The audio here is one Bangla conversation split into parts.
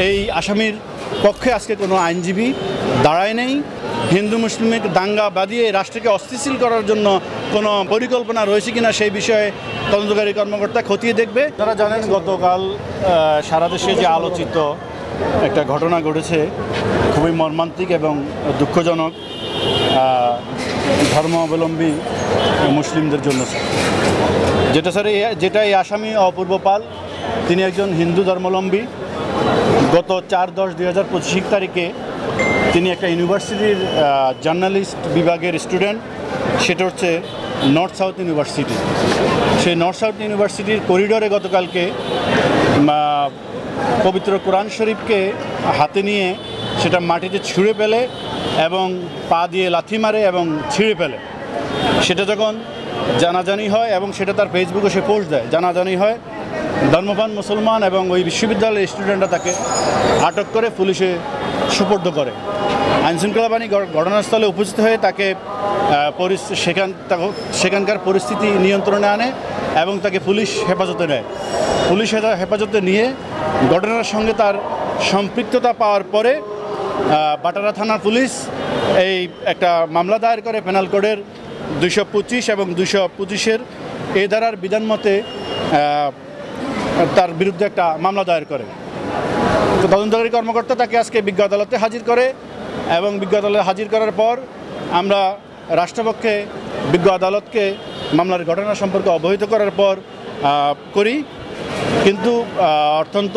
এই আসামির পক্ষে আজকে কোনো আইনজীবী দাঁড়ায় নেই। হিন্দু মুসলিমের দাঙ্গা বাঁধিয়ে রাষ্ট্রকে অস্থিতিশীল করার জন্য কোনো পরিকল্পনা রয়েছে কিনা সেই বিষয়ে তদন্তকারী কর্মকর্তা খতিয়ে দেখবে। আপনারা জানেন গতকাল সারা দেশে যে আলোচিত একটা ঘটনা ঘটেছে, খুবই মর্মান্তিক এবং দুঃখজনক ধর্মাবলম্বী মুসলিমদের জন্য, যেটা এই আসামি অপূর্ব পাল, তিনি একজন হিন্দু ধর্মাবলম্বী। গত 4/10/2025 তারিখে তিনি একটা ইউনিভার্সিটির জার্নালিস্ট বিভাগের স্টুডেন্ট, সেটা হচ্ছে নর্থ সাউথ ইউনিভার্সিটি। সেই নর্থ সাউথ ইউনিভার্সিটির করিডোরে গতকালকে পবিত্র কোরআন শরীফকে হাতে নিয়ে সেটা মাটিতে ছুঁড়ে ফেলে এবং পা দিয়ে লাথি মারে এবং ছিঁড়ে ফেলে। সেটা যখন জানাজানি হয় এবং সেটা তার ফেসবুকে সে পোস্ট দেয়, জানাজানি হয়, ধর্মপ্রাণ মুসলমান এবং ওই বিশ্ববিদ্যালয়ের স্টুডেন্টরা তাকে আটক করে পুলিশে সুপর্দ করে। আইনশৃঙ্খলা বাহিনী ঘটনাস্থলে উপস্থিত হয়ে তাকে সেখানকার পরিস্থিতি নিয়ন্ত্রণে আনে এবং তাকে পুলিশ হেফাজতে নেয়। পুলিশ হেফাজতে নিয়ে ঘটনার সঙ্গে তার সম্পৃক্ততা পাওয়ার পরে বাটারা থানার পুলিশ এই একটা মামলা দায়ের করে পেনাল কোডের 225 এবং 225-এর এই ধারার বিধান মতে তার বিরুদ্ধে একটা মামলা দায়ের করে। তো তদন্তকারী কর্মকর্তা তাকে আজকে বিজ্ঞ আদালতে হাজির করে এবং বিজ্ঞ আদালতে হাজির করার পর আমরা রাষ্ট্রপক্ষে বিজ্ঞ আদালতকে মামলার ঘটনা সম্পর্কে অবহিত করার পর করি। কিন্তু অত্যন্ত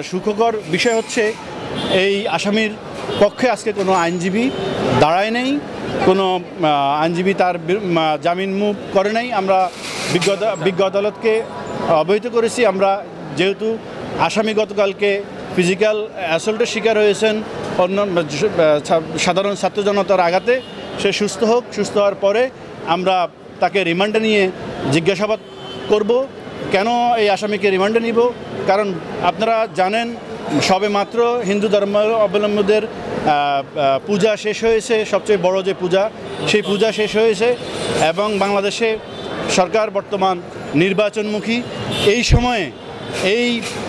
সুখকর বিষয় হচ্ছে এই আসামির পক্ষে আজকে কোনো আইনজীবী দাঁড়ায় নেই, কোনো আইনজীবী তার জামিন মুভ করে নাই। আমরা বিজ্ঞ আদালতকে অবহিত করেছি। আমরা যেহেতু আসামি গতকালকে ফিজিক্যাল অ্যাসল্টের শিকার হয়েছেন অন্য সাধারণ ছাত্র জনতার আঘাতে, সে সুস্থ হোক, সুস্থ হওয়ার পরে আমরা তাকে রিমান্ডে নিয়ে জিজ্ঞাসাবাদ করব। কেন এই আসামিকে রিমান্ডে নিব? কারণ আপনারা জানেন সবে মাত্র হিন্দু ধর্মাবলম্বীদের পূজা শেষ হয়েছে, সবচেয়ে বড় যে পূজা, সেই পূজা শেষ হয়েছে এবং বাংলাদেশে সরকার বর্তমান নির্বাচনমুখী। এই সময়ে এই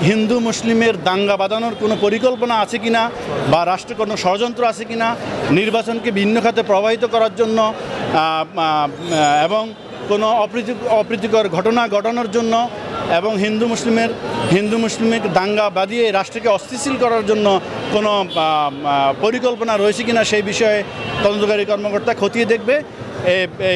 হিন্দু মুসলিমের দাঙ্গা বাঁধানোর কোনো পরিকল্পনা আছে কিনা বা রাষ্ট্রে কোনো ষড়যন্ত্র আছে কিনা, নির্বাচনকে ভিন্ন খাতে প্রবাহিত করার জন্য এবং কোনো অপ্রীতিকর ঘটনা ঘটানোর জন্য এবং হিন্দু মুসলিমের দাঙ্গা বাঁধিয়ে রাষ্ট্রকে অস্থিতিশীল করার জন্য কোনো পরিকল্পনা রয়েছে কিনা সেই বিষয়ে তদন্তকারী কর্মকর্তা খতিয়ে দেখবে।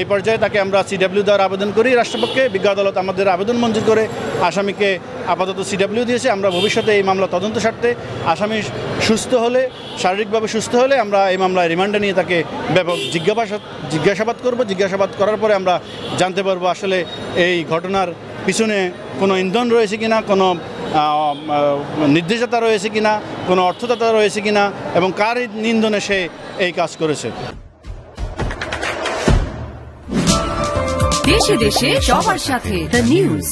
এই পর্যায়ে তাকে আমরা CW দেওয়ার আবেদন করি রাষ্ট্রপক্ষে। বিজ্ঞ আদালত আমাদের আবেদন মঞ্জুর করে আসামিকে আপাতত CW দিয়েছে। আমরা ভবিষ্যতে এই মামলা তদন্ত স্বার্থে আসামি সুস্থ হলে, শারীরিকভাবে সুস্থ হলে আমরা এই মামলায় রিমান্ডে নিয়ে তাকে ব্যাপক জিজ্ঞাসাবাদ করব। জিজ্ঞাসাবাদ করার পরে আমরা জানতে পারবো আসলে এই ঘটনার পিছনে কোনো ইন্ধন রয়েছে কিনা, কোনো নির্দেশতা রয়েছে কিনা, কোনো অর্থদাতা রয়েছে কিনা এবং কার ইন্ধনে সে এই কাজ করেছে। দেশে দেশে সবার সাথে দ্য নিউজ।